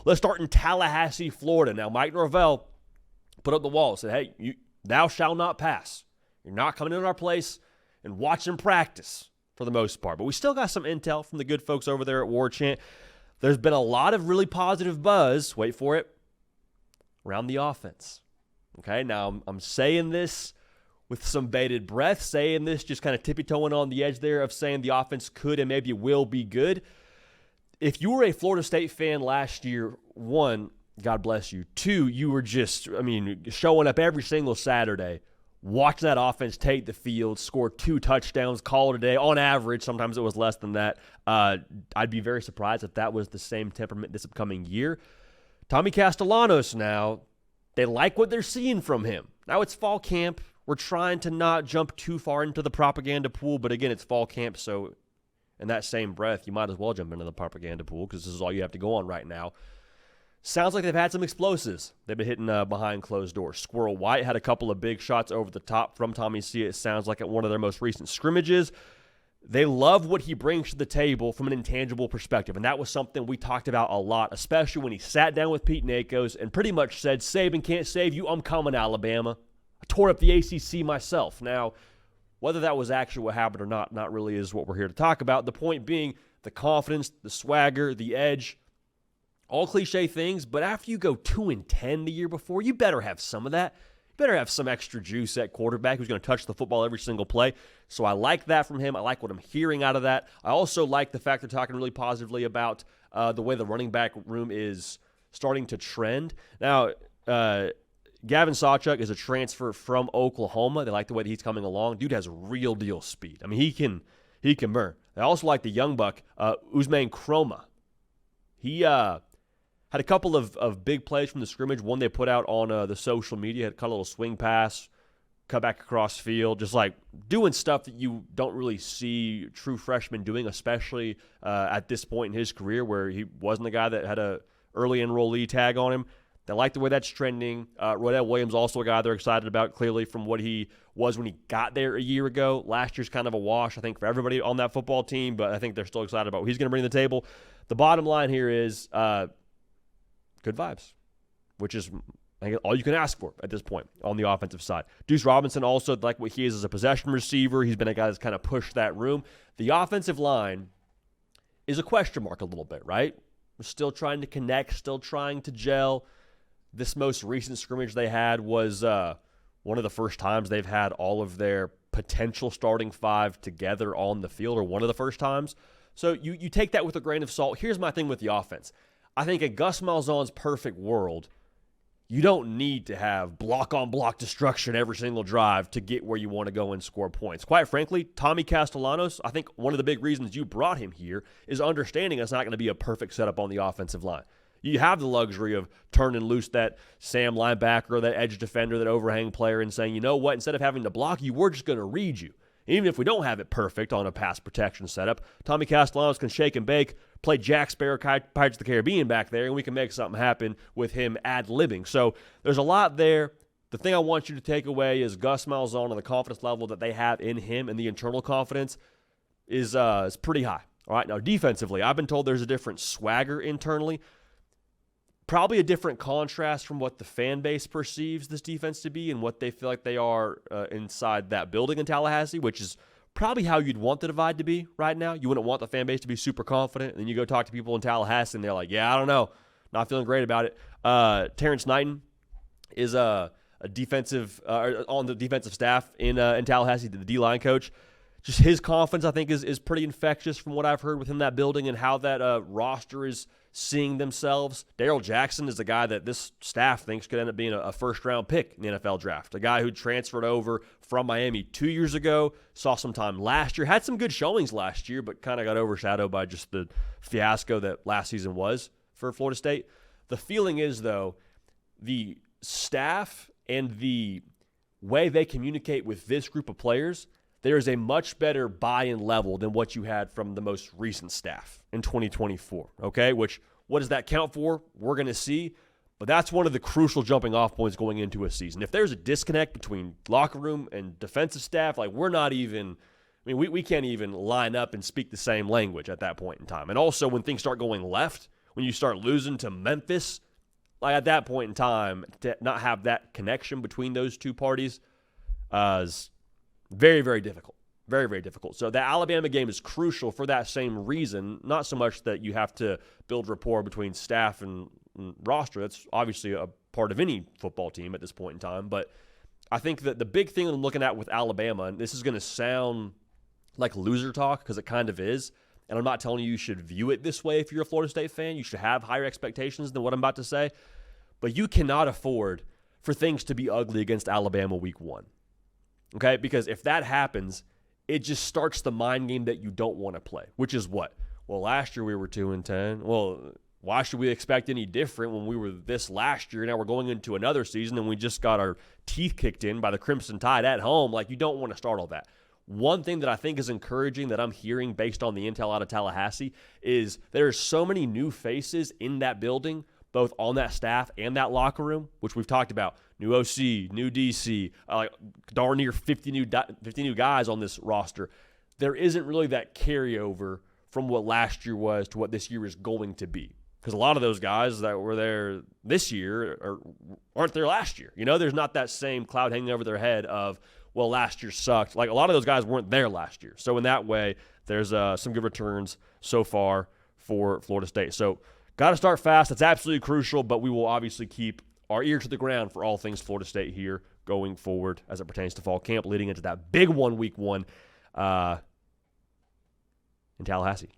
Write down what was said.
let's start in Tallahassee, Florida. Now, Mike Norvell put up the wall and said, hey, thou shalt not pass. You're not coming in our place and watching practice for the most part. But we still got some intel from the good folks over there at War Chant. There's been a lot of really positive buzz, wait for it, around the offense. Okay, now I'm saying this with some bated breath, saying this just kind of tippy-toeing on the edge there of saying the offense could and maybe will be good. If you were a Florida State fan last year, one, God bless you. Two, you were just, showing up every single Saturday, watching that offense take the field, score 2 touchdowns, call it a day. On average, sometimes it was less than that. I'd be very surprised if that was the same temperament this upcoming year. Tommy Castellanos now, they like what they're seeing from him. Now it's fall camp. We're trying to not jump too far into the propaganda pool, but again, it's fall camp, so in that same breath, you might as well jump into the propaganda pool because this is all you have to go on right now. Sounds like they've had some explosives they've been hitting behind closed doors. Squirrel White had a couple of big shots over the top from Tommy C. It sounds like at one of their most recent scrimmages. They love what he brings to the table from an intangible perspective, and that was something we talked about a lot, especially when he sat down with Pete Nakos and pretty much said, Saban can't save you, I'm coming, Alabama. I tore up the ACC myself. Now, whether that was actually what happened or not really is what we're here to talk about. The point being the confidence, the swagger, the edge, all cliche things, but after you go 2-10 the year before, you better have some of that. You better have some extra juice at quarterback who's going to touch the football every single play. So I like that from him. I like what I'm hearing out of that. I also like the fact they're talking really positively about the way the running back room is starting to trend. Now, Gavin Sawchuk is a transfer from Oklahoma. They like the way that he's coming along. Dude has real deal speed. He can burn. They also like the young buck, Usman Chroma. He had a couple of big plays from the scrimmage. One they put out on the social media, had cut a little swing pass, cut back across field, just like doing stuff that you don't really see true freshmen doing, especially at this point in his career where he wasn't a guy that had a early enrollee tag on him. They like the way that's trending. Rodell Williams, also a guy they're excited about, clearly from what he was when he got there a year ago. Last year's kind of a wash, I think, for everybody on that football team, but I think they're still excited about what he's going to bring to the table. The bottom line here is good vibes, which is I think all you can ask for at this point on the offensive side. Deuce Robinson also, like what he is as a possession receiver. He's been a guy that's kind of pushed that room. The offensive line is a question mark a little bit, right? We're still trying to connect, still trying to gel. This most recent scrimmage they had was one of the first times they've had all of their potential starting 5 together on the field, or one of the first times. So you take that with a grain of salt. Here's my thing with the offense. I think in Gus Malzahn's perfect world, you don't need to have block-on-block destruction every single drive to get where you want to go and score points. Quite frankly, Tommy Castellanos, I think one of the big reasons you brought him here is understanding it's not going to be a perfect setup on the offensive line. You have the luxury of turning loose that Sam linebacker or that edge defender, that overhang player, and saying, you know what, instead of having to block you, we're just going to read you. Even if we don't have it perfect on a pass protection setup, Tommy Castellanos can shake and bake, play Jack Sparrow, Pirates of the Caribbean back there, and we can make something happen with him ad-libbing. So there's a lot there. The thing I want you to take away is Gus Malzahn and the confidence level that they have in him, and the internal confidence is pretty high. All right, now defensively, I've been told there's a different swagger internally. Probably a different contrast from what the fan base perceives this defense to be and what they feel like they are inside that building in Tallahassee, which is probably how you'd want the divide to be right now. You wouldn't want the fan base to be super confident, and then you go talk to people in Tallahassee, and they're like, yeah, I don't know. Not feeling great about it. Terrence Knighton is a defensive on the defensive staff in Tallahassee, the D-line coach. Just his confidence, I think, is pretty infectious from what I've heard within that building and how that roster is seeing themselves. Darrell Jackson is a guy that this staff thinks could end up being a first-round pick in the NFL draft, a guy who transferred over from Miami 2 years ago, saw some time last year, had some good showings last year, but kind of got overshadowed by just the fiasco that last season was for Florida State. The feeling is, though, the staff and the way they communicate with this group of players, there is a much better buy-in level than what you had from the most recent staff in 2024, okay? Which, what does that count for? We're going to see. But that's one of the crucial jumping-off points going into a season. If there's a disconnect between locker room and defensive staff, like we're not even – we can't even line up and speak the same language at that point in time. And also, when things start going left, when you start losing to Memphis, like at that point in time, to not have that connection between those two parties is very, very difficult. Very, very difficult. So the Alabama game is crucial for that same reason, not so much that you have to build rapport between staff and roster. That's obviously a part of any football team at this point in time. But I think that the big thing I'm looking at with Alabama, and this is going to sound like loser talk because it kind of is, and I'm not telling you should view it this way if you're a Florida State fan. You should have higher expectations than what I'm about to say. But you cannot afford for things to be ugly against Alabama week 1. Okay? Because if that happens, it just starts the mind game that you don't want to play, which is what? Well, last year we were 2-10. Well, why should we expect any different when we were this last year? Now we're going into another season and we just got our teeth kicked in by the Crimson Tide at home. Like, you don't want to start all that. One thing that I think is encouraging that I'm hearing based on the intel out of Tallahassee is there are so many new faces in that building, both on that staff and that locker room, which we've talked about. New OC, new DC, darn near 50 new guys on this roster. There isn't really that carryover from what last year was to what this year is going to be. Because a lot of those guys that were there this year aren't there last year. You know, there's not that same cloud hanging over their head of, well, last year sucked. Like, a lot of those guys weren't there last year. So in that way, there's some good returns so far for Florida State. So got to start fast. That's absolutely crucial, but we will obviously keep our ear to the ground for all things Florida State here going forward as it pertains to fall camp, leading into that big one, week 1 in Tallahassee.